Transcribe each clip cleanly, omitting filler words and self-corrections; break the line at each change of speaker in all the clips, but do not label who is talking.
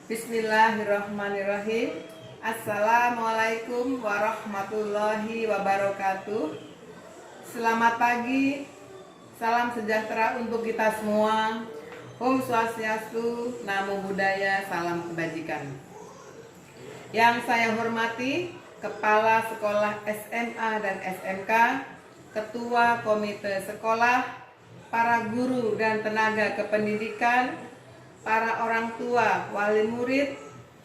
Bismillahirrahmanirrahim. Assalamualaikum warahmatullahi wabarakatuh. Selamat pagi, salam sejahtera untuk kita semua. Om Swastiastu, Namo Buddhaya, salam kebajikan. Yang saya hormati Kepala Sekolah SMA dan SMK, Ketua Komite Sekolah, para guru dan tenaga kependidikan, para orang tua, wali murid,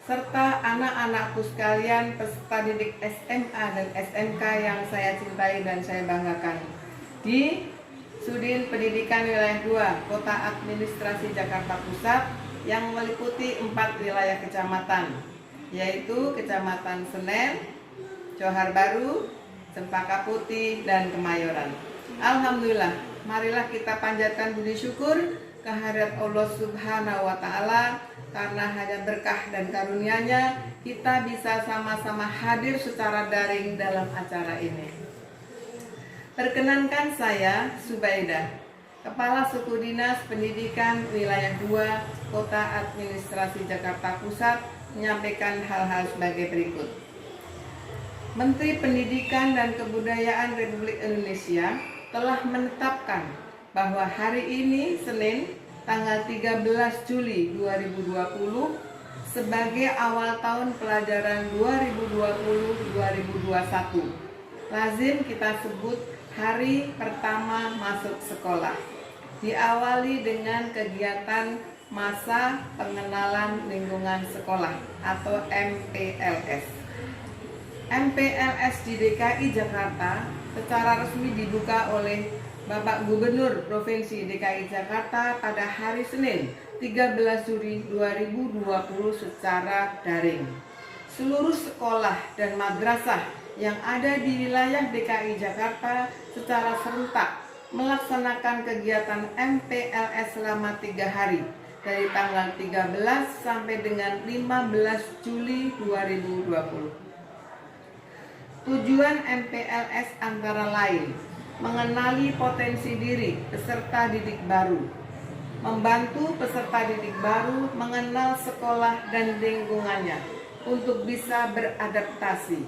serta anak-anakku sekalian peserta didik SMA dan SMK yang saya cintai dan saya banggakan. Di Sudin Pendidikan Wilayah 2, Kota Administrasi Jakarta Pusat yang meliputi 4 wilayah kecamatan, yaitu Kecamatan Senen, Johar Baru, Cempaka Putih, dan Kemayoran. Alhamdulillah, marilah kita panjatkan puji syukur kehadirat Allah Subhanahu wa Ta'ala, karena hanya berkah dan karunia-Nya kita bisa sama-sama hadir secara daring dalam acara ini. Perkenankan saya Subaidah, Kepala Suku Dinas Pendidikan Wilayah 2 Kota Administrasi Jakarta Pusat, menyampaikan hal-hal sebagai berikut. Menteri Pendidikan dan Kebudayaan Republik Indonesia telah menetapkan bahwa hari ini Senin tanggal 13 Juli 2020 sebagai awal tahun pelajaran 2020-2021. Lazim kita sebut hari pertama masuk sekolah. Diawali dengan kegiatan masa pengenalan lingkungan sekolah atau MPLS. MPLS di DKI Jakarta secara resmi dibuka oleh Bapak Gubernur Provinsi DKI Jakarta pada hari Senin 13 Juli 2020 secara daring. Seluruh sekolah dan madrasah yang ada di wilayah DKI Jakarta secara serentak melaksanakan kegiatan MPLS selama 3 hari dari tanggal 13 sampai dengan 15 Juli 2020. Tujuan MPLS antara lain mengenali potensi diri peserta didik baru, membantu peserta didik baru mengenal sekolah dan lingkungannya untuk bisa beradaptasi,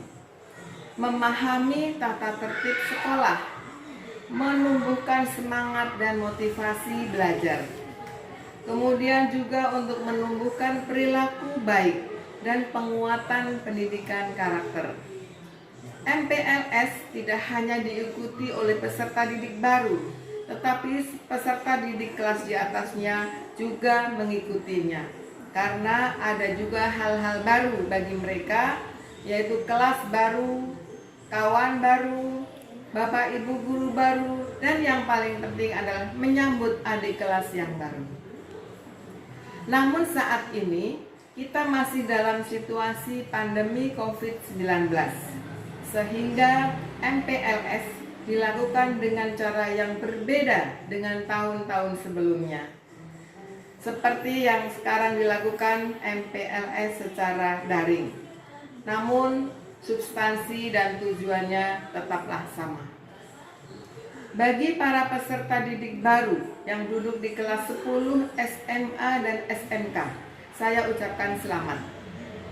memahami tata tertib sekolah, menumbuhkan semangat dan motivasi belajar, kemudian juga untuk menumbuhkan perilaku baik dan penguatan pendidikan karakter. MPLS tidak hanya diikuti oleh peserta didik baru, tetapi peserta didik kelas di atasnya juga mengikutinya. Karena ada juga hal-hal baru bagi mereka, yaitu kelas baru, kawan baru, bapak ibu guru baru, dan yang paling penting adalah menyambut adik kelas yang baru. Namun saat ini kita masih dalam situasi pandemi COVID-19. Sehingga MPLS dilakukan dengan cara yang berbeda dengan tahun-tahun sebelumnya. Seperti yang sekarang dilakukan MPLS secara daring. Namun substansi dan tujuannya tetaplah sama. Bagi para peserta didik baru yang duduk di kelas 10 SMA dan SMK, saya ucapkan selamat.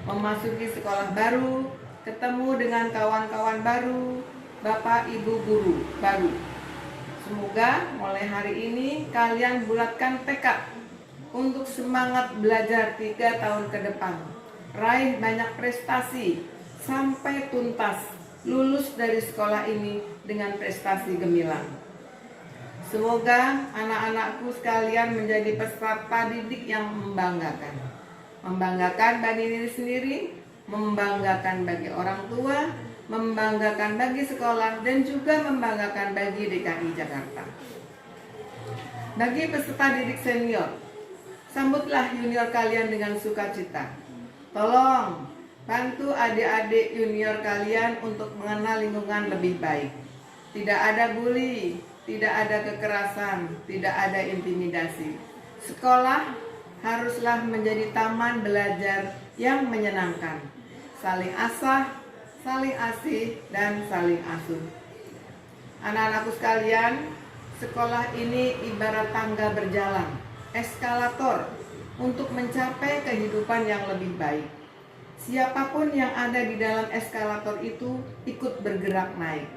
Memasuki sekolah baru, ketemu dengan kawan-kawan baru, bapak ibu guru baru. Semoga mulai hari ini kalian bulatkan tekad untuk semangat belajar 3 tahun ke depan, raih banyak prestasi sampai tuntas lulus dari sekolah ini dengan prestasi gemilang. Semoga anak-anakku sekalian menjadi peserta didik yang membanggakan bagi diri sendiri, membanggakan bagi orang tua, membanggakan bagi sekolah, dan juga membanggakan bagi DKI Jakarta. Bagi peserta didik senior, sambutlah junior kalian dengan sukacita. Tolong bantu adik-adik junior kalian untuk mengenal lingkungan lebih baik. Tidak ada bully, tidak ada kekerasan, tidak ada intimidasi. Sekolah haruslah menjadi taman belajar yang menyenangkan, saling asah, saling asih, dan saling asuh. Anak-anakku sekalian, sekolah ini ibarat tangga berjalan, eskalator untuk mencapai kehidupan yang lebih baik. Siapapun yang ada di dalam eskalator itu ikut bergerak naik.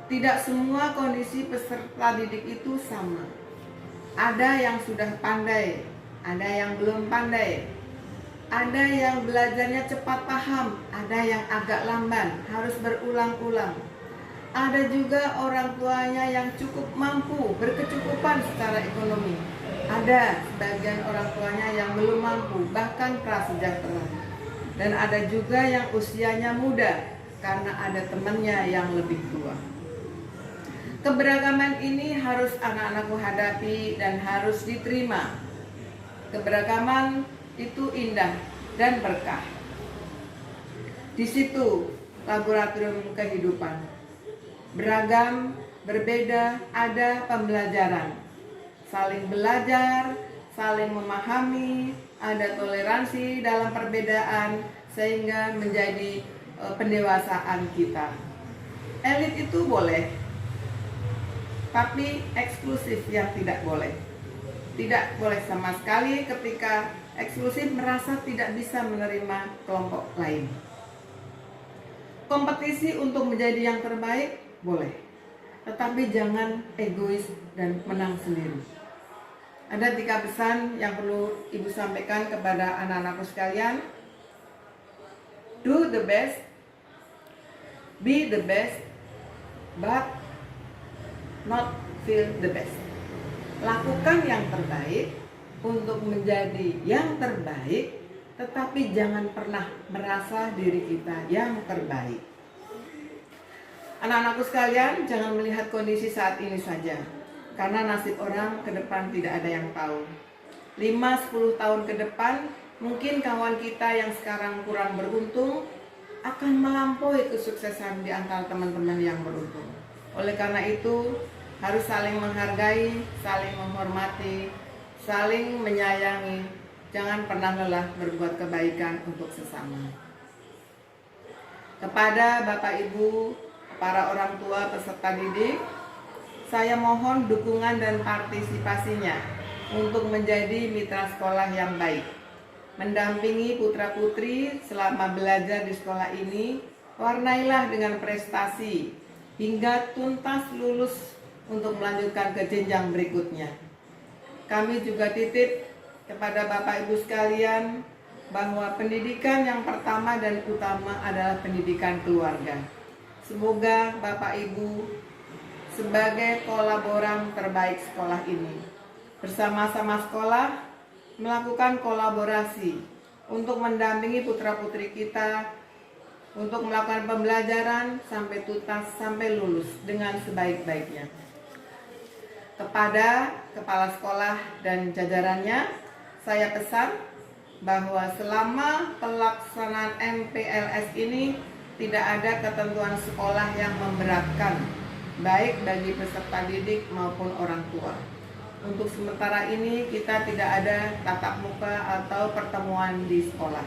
Tidak semua kondisi peserta didik itu sama. Ada yang sudah pandai, ada yang belum pandai. Ada yang belajarnya cepat paham, ada yang agak lamban, harus berulang-ulang. Ada juga orang tuanya yang cukup mampu, berkecukupan secara ekonomi. Ada sebagian orang tuanya yang belum mampu, bahkan prasejahtera. Dan ada juga yang usianya muda, karena ada temannya yang lebih tua. Keberagaman ini harus anak-anakku hadapi dan harus diterima. Keberagaman itu indah dan berkah. Di situ laboratorium kehidupan. Beragam, berbeda, ada pembelajaran. Saling belajar, saling memahami, ada toleransi dalam perbedaan sehingga menjadi pendewasaan kita. Elit itu boleh, tapi eksklusif yang tidak boleh. Tidak boleh sama sekali ketika eksklusif merasa tidak bisa menerima kelompok lain. Kompetisi untuk menjadi yang terbaik boleh, tetapi jangan egois dan menang sendiri. Ada 3 pesan yang perlu Ibu sampaikan kepada anak-anakku sekalian. Do the best, be the best, but not feel the best. Lakukan yang terbaik untuk menjadi yang terbaik, tetapi jangan pernah merasa diri kita yang terbaik. Anak-anakku sekalian, jangan melihat kondisi saat ini saja, karena nasib orang ke depan tidak ada yang tahu. 5-10 tahun ke depan, mungkin kawan kita yang sekarang kurang beruntung akan melampaui kesuksesan di antara teman-teman yang beruntung. Oleh karena itu, harus saling menghargai, saling menghormati, saling menyayangi. Jangan pernah lelah berbuat kebaikan untuk sesama. Kepada Bapak Ibu, para orang tua peserta didik, saya mohon dukungan dan partisipasinya untuk menjadi mitra sekolah yang baik. Mendampingi putra-putri selama belajar di sekolah ini, warnailah dengan prestasi hingga tuntas lulus untuk melanjutkan ke jenjang berikutnya. Kami juga titip kepada Bapak Ibu sekalian bahwa pendidikan yang pertama dan utama adalah pendidikan keluarga. Semoga Bapak Ibu sebagai kolaboran terbaik sekolah ini bersama-sama sekolah melakukan kolaborasi untuk mendampingi putra-putri kita untuk melakukan pembelajaran sampai tuntas, sampai lulus dengan sebaik-baiknya. Kepada kepala sekolah dan jajarannya, saya pesan bahwa selama pelaksanaan MPLS ini tidak ada ketentuan sekolah yang memberatkan, baik bagi peserta didik maupun orang tua. Untuk sementara ini kita tidak ada tatap muka atau pertemuan di sekolah.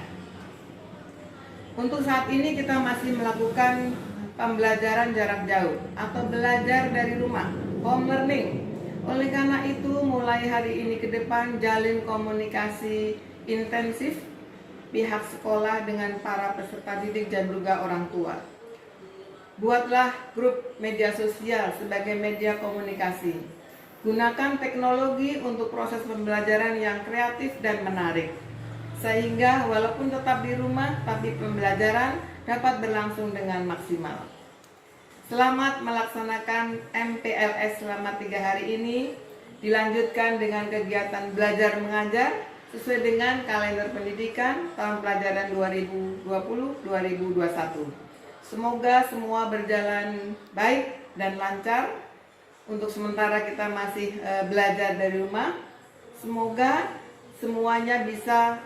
Untuk saat ini kita masih melakukan pembelajaran jarak jauh atau belajar dari rumah, home learning. Oleh karena itu, mulai hari ini ke depan jalin komunikasi intensif pihak sekolah dengan para peserta didik dan juga orang tua. Buatlah grup media sosial sebagai media komunikasi. Gunakan teknologi untuk proses pembelajaran yang kreatif dan menarik, sehingga walaupun tetap di rumah, tapi pembelajaran dapat berlangsung dengan maksimal. Selamat melaksanakan MPLS selama 3 hari ini. Dilanjutkan dengan kegiatan belajar mengajar sesuai dengan kalender pendidikan tahun pelajaran 2020-2021. Semoga semua berjalan baik dan lancar. Untuk sementara kita masih belajar dari rumah. Semoga semuanya bisa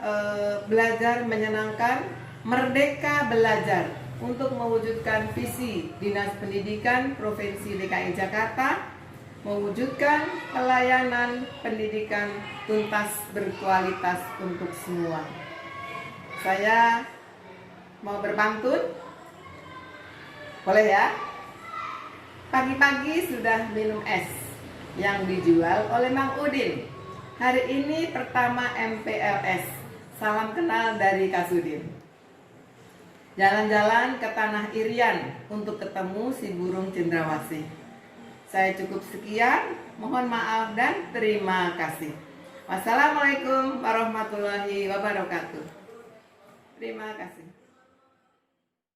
belajar menyenangkan, merdeka belajar untuk mewujudkan visi Dinas Pendidikan Provinsi DKI Jakarta, mewujudkan pelayanan pendidikan tuntas berkualitas untuk semua. Saya mau berpantun, boleh ya? Pagi-pagi sudah minum es yang dijual oleh Mang Udin. Hari ini pertama MPLS. Salam kenal dari Kasudin. Jalan-jalan ke Tanah Irian untuk ketemu si burung cendrawasih. Saya cukup sekian, mohon maaf dan terima kasih. Wassalamualaikum warahmatullahi wabarakatuh. Terima kasih.